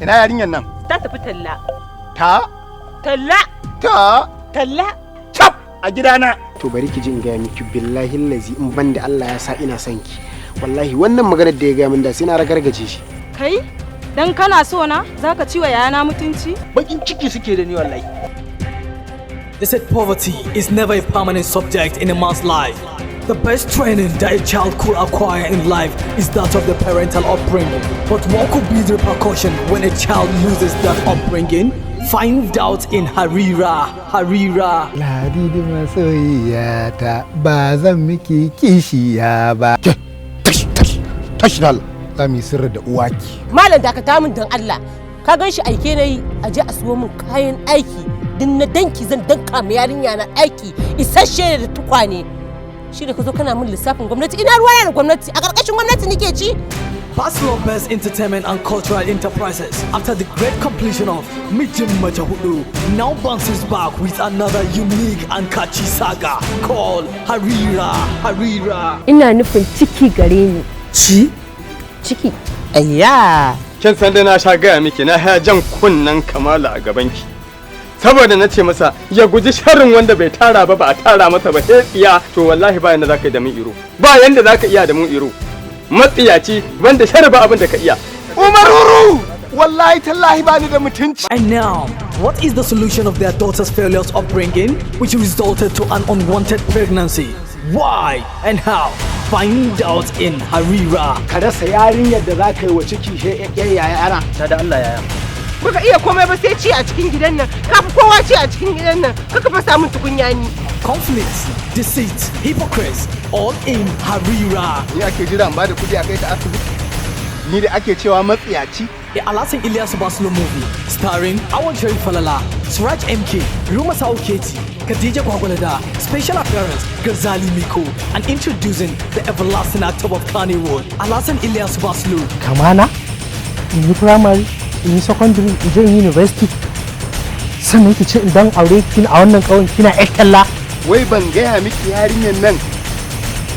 Ina yarinyar nan? Ta tafi talla. Talla? Talla. Cap a gidana. To bari ki ji in gaya miki billahi lazi in ban da Allah ya sa ina son ki. Wallahi wannan maganar da ya gaya min da sai na ragargaje shi. Kai? Dan kana so na zaka ci wa yana mutunci? Bakin ciki suke da ni wallahi. They said poverty is never a permanent subject in a man's life. The best training that a child could acquire in life is that of the parental upbringing. But what could be the repercussion when a child loses that upbringing? Find out in Harira. Ladidi masoyiyata ba zan miki kishiya ba. Tashi dal. Za mu yi sirri da uwaki. Malam dakata min dan Allah. Ka gan shi aike nayi a je a siyo min kayan aiki. Din na danki zan danka ma yarinya na aiki isasshe da tukwane. Shi da ka zo kana min lissafin gwamnati ina ruwa da gwamnati a ƙarƙashin gwamnati nake ci. Baslo Best Entertainment and Cultural Enterprises, after the great completion of Mijin Mace Hudu, now bounces back with another unique and catchy saga called Harira. Ina nufin ciki gare ni. Ciki. Ayya. Kin san da na sha gaya miki na haya jan kunnan Kamala a gabanki. Saboda na ce masa ya guji sharrin wanda bai tara ba a tara masa ba sai tsiya to wallahi ba yanda zaka yi da mun iro. Ba yanda zaka iya da mun iro. Matsiyaci wanda sharba abin da ka iya. Umaruru! Wallahi tallahi ba ni da mutunci. And now, what is the solution of their daughter's failures upbringing, which resulted to an unwanted pregnancy? Why and how? Find out in Harira. Ka rasa yarinyar da za ka yi wa ciki yaya. Ta da Allah yaya. Baka iya komai ba sai ci a cikin gidan nan. Ka fi kowa ci a cikin gidan nan. Kaka fa samun tukunya ni. Conflicts, deceit, hypocrites, all in Harira. Ni ake jira ba da kudi a kai ta asibiti. Ni da ake cewa matsiyaci. A Alasan Ilyas Baslo movie starring Awal Sharif Falala, Suraj MK, Ruma Sauketi, Khadija Gwagwalada, special appearance Ghazali Miko, and introducing the everlasting actor of Kannywood, Alasan Ilyas Baslo. Kamana? In yi primary, in yi secondary, in je university. Sannan ki ce idan aure kin a wannan kawai kina ƴar Wai ban gaya miki yarinyar nan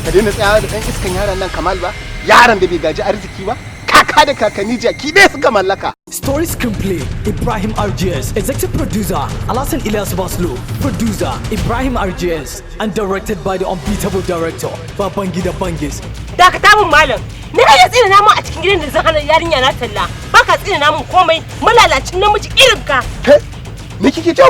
ka daina tsayawa da ɗan iskan yaron nan Kamal ba? Yaron da bai gaji arziki ba? Kaka da kakanni jaki ne suka mallaka. Story screenplay Ibrahim RGS, executive producer Alasan Ilyas Baslo, producer Ibrahim RGS, and directed by the unbeatable director Babangida Bangis. Dakata min malam. Ni ka tsina namu a cikin gidan da zan hana yarinya na talla. Baka tsina namun komai malalacin namiji irin ka. Ni kike ce